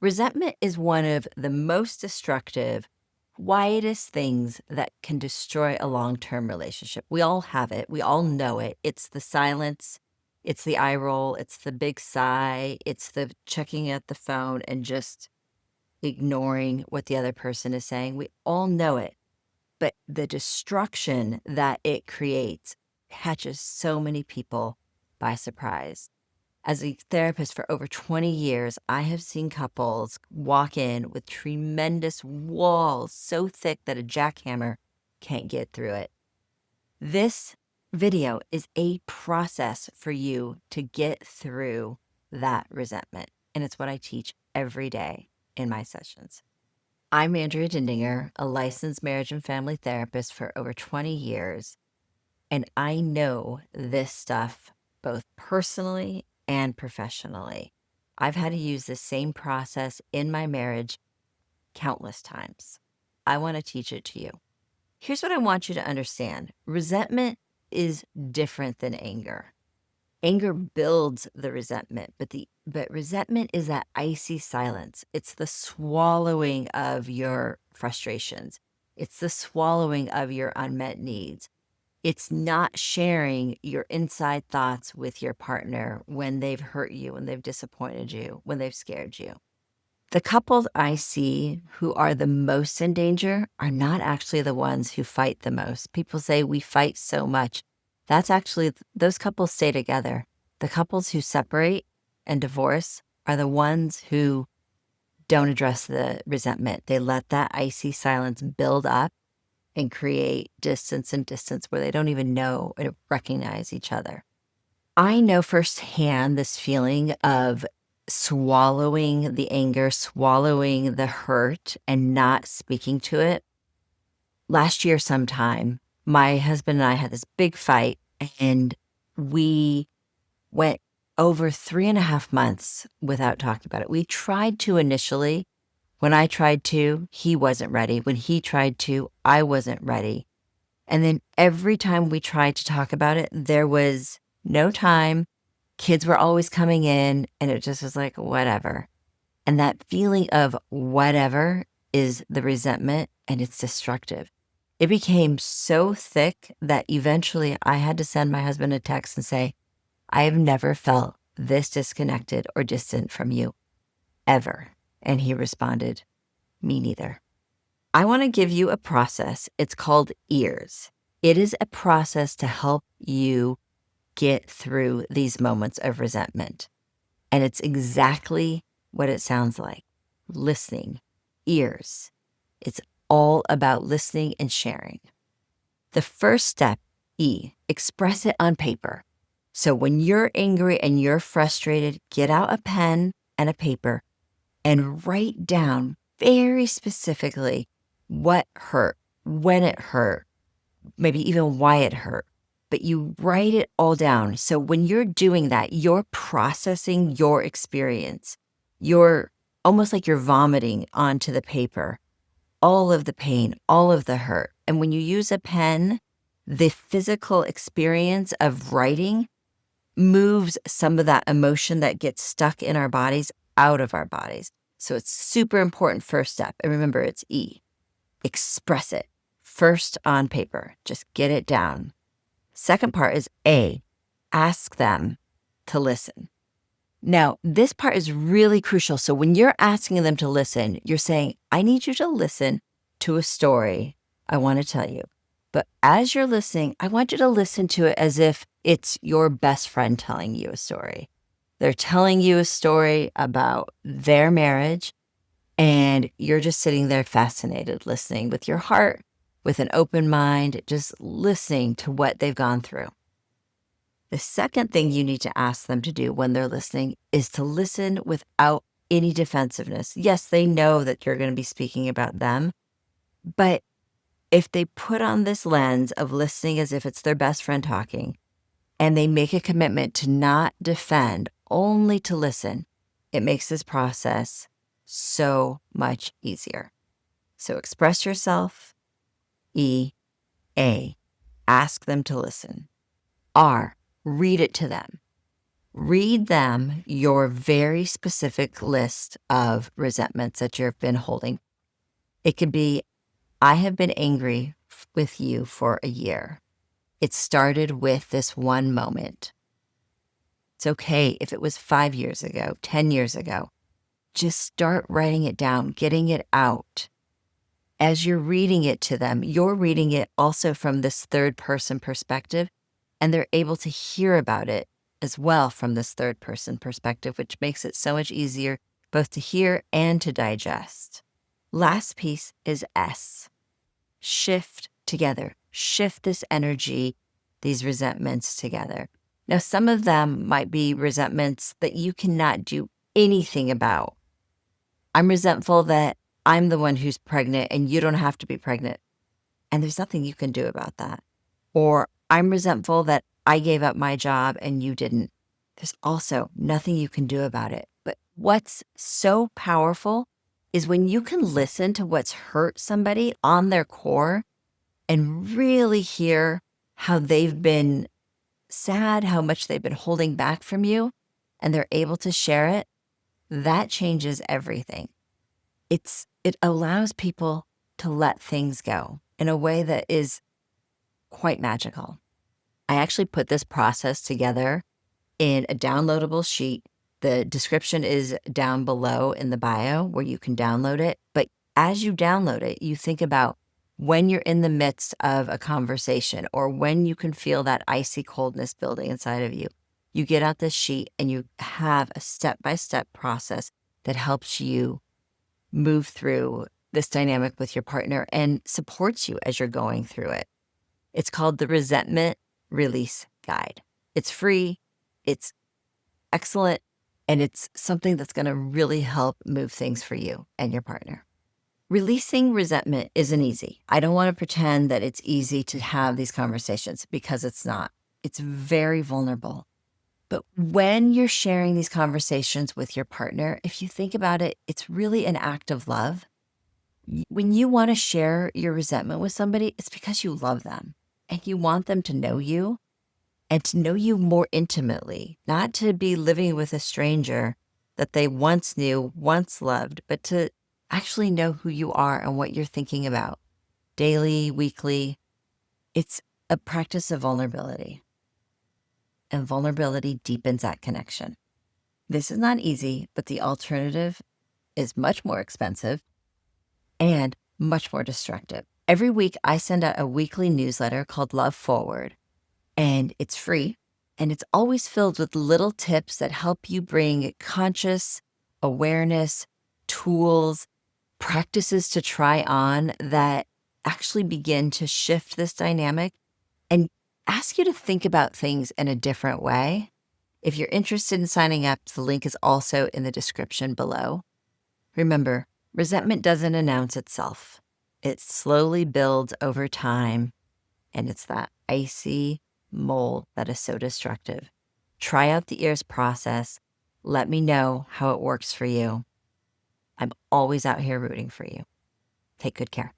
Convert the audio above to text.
Resentment is one of the most destructive, quietest things that can destroy a long-term relationship. We all have it. We all know it. It's the silence. It's the eye roll. It's the big sigh. It's the checking at the phone and just ignoring what the other person is saying. We all know it. But the destruction that it creates catches so many people by surprise. As a therapist for over 20 years, I have seen couples walk in with tremendous walls so thick that a jackhammer can't get through it. This video is a process for you to get through that resentment, and it's what I teach every day in my sessions. I'm Andrea Dindinger, a licensed marriage and family therapist for over 20 years, and I know this stuff both personally and professionally. I've had to use the same process in my marriage countless times. I want to teach it to you. Here's what I want you to understand. Resentment is different than anger. Anger builds the resentment, but resentment is that icy silence. It's the swallowing of your frustrations. It's the swallowing of your unmet needs. It's not sharing your inside thoughts with your partner when they've hurt you, when they've disappointed you, when they've scared you. The couples I see who are the most in danger are not actually the ones who fight the most. People say we fight so much. That's actually, those couples stay together. The couples who separate and divorce are the ones who don't address the resentment. They let that icy silence build up and create distance where they don't even know or recognize each other. I know firsthand this feeling of swallowing the anger, swallowing the hurt, and not speaking to it. Last year sometime, my husband and I had this big fight, and we went over 3.5 months without talking about it. We tried to initially. When I tried to, he wasn't ready. When he tried to, I wasn't ready. And then every time we tried to talk about it, there was no time. Kids were always coming in, and it just was like, whatever. And that feeling of whatever is the resentment, and it's destructive. It became so thick that eventually I had to send my husband a text and say, I have never felt this disconnected or distant from you, ever. And he responded, me neither. I want to give you a process. It's called E.A.R.S. It is a process to help you get through these moments of resentment. And it's exactly what it sounds like. Listening. E.A.R.S. It's all about listening and sharing. The first step, E, express it on paper. So when you're angry and you're frustrated, get out a pen and a paper and write down very specifically what hurt, when it hurt, maybe even why it hurt. But you write it all down. So when you're doing that, you're processing your experience. You're almost like you're vomiting onto the paper, all of the pain, all of the hurt. And when you use a pen, the physical experience of writing moves some of that emotion that gets stuck in our bodies out of our bodies. So it's super important first step. And remember, it's E. Express it. First on paper. Just get it down. Second part is A. Ask them to listen. Now, this part is really crucial. So when you're asking them to listen, you're saying, I need you to listen to a story I want to tell you. But as you're listening, I want you to listen to it as if it's your best friend telling you a story. They're telling you a story about their marriage, and you're just sitting there fascinated, listening with your heart, with an open mind, just listening to what they've gone through. The second thing you need to ask them to do when they're listening is to listen without any defensiveness. Yes, they know that you're going to be speaking about them, but if they put on this lens of listening as if it's their best friend talking, and they make a commitment to not defend, only to listen, it makes this process so much easier. So express yourself. E, A, ask them to listen. R, read it to them. Read them your very specific list of resentments that you've been holding. It could be, I have been angry with you for a year. It started with this one moment. It's okay if it was 5 years ago, 10 years ago. Just start writing it down, getting it out. As you're reading it to them, you're reading it also from this third person perspective, and they're able to hear about it as well from this third person perspective, which makes it so much easier both to hear and to digest. Last piece is S. Shift together. Shift this energy, these resentments together. Now, some of them might be resentments that you cannot do anything about. I'm resentful that I'm the one who's pregnant and you don't have to be pregnant. And there's nothing you can do about that. Or I'm resentful that I gave up my job and you didn't. There's also nothing you can do about it. But what's so powerful is when you can listen to what's hurt somebody on their core and really hear how they've been sad, how much they've been holding back from you, and they're able to share it, that changes everything. It allows people to let things go in a way that is quite magical. I actually put this process together in a downloadable sheet. The description is down below in the bio where you can download it. But as you download it, you think about when you're in the midst of a conversation or when you can feel that icy coldness building inside of you. You get out this sheet and you have a step-by-step process that helps you move through this dynamic with your partner and supports you as you're going through it. It's called the Resentment Release Guide. It's free, it's excellent, and it's something that's going to really help move things for you and your partner. Releasing resentment isn't easy. I don't want to pretend that it's easy to have these conversations because it's not. It's very vulnerable. But when you're sharing these conversations with your partner, if you think about it, it's really an act of love. When you want to share your resentment with somebody, it's because you love them and you want them to know you and to know you more intimately, not to be living with a stranger that they once knew, once loved, but to actually know who you are and what you're thinking about daily, weekly. It's a practice of vulnerability, and vulnerability deepens that connection. This is not easy, but the alternative is much more expensive and much more destructive. Every week, I send out a weekly newsletter called Love Forward, and it's free. And it's always filled with little tips that help you bring conscious awareness, tools, practices to try on that actually begin to shift this dynamic and ask you to think about things in a different way. If you're interested in signing up, the link is also in the description below. Remember, resentment doesn't announce itself. It slowly builds over time, and it's that icy mold that is so destructive. Try out the E.A.R.S process. Let me know how it works for you. I'm always out here rooting for you. Take good care.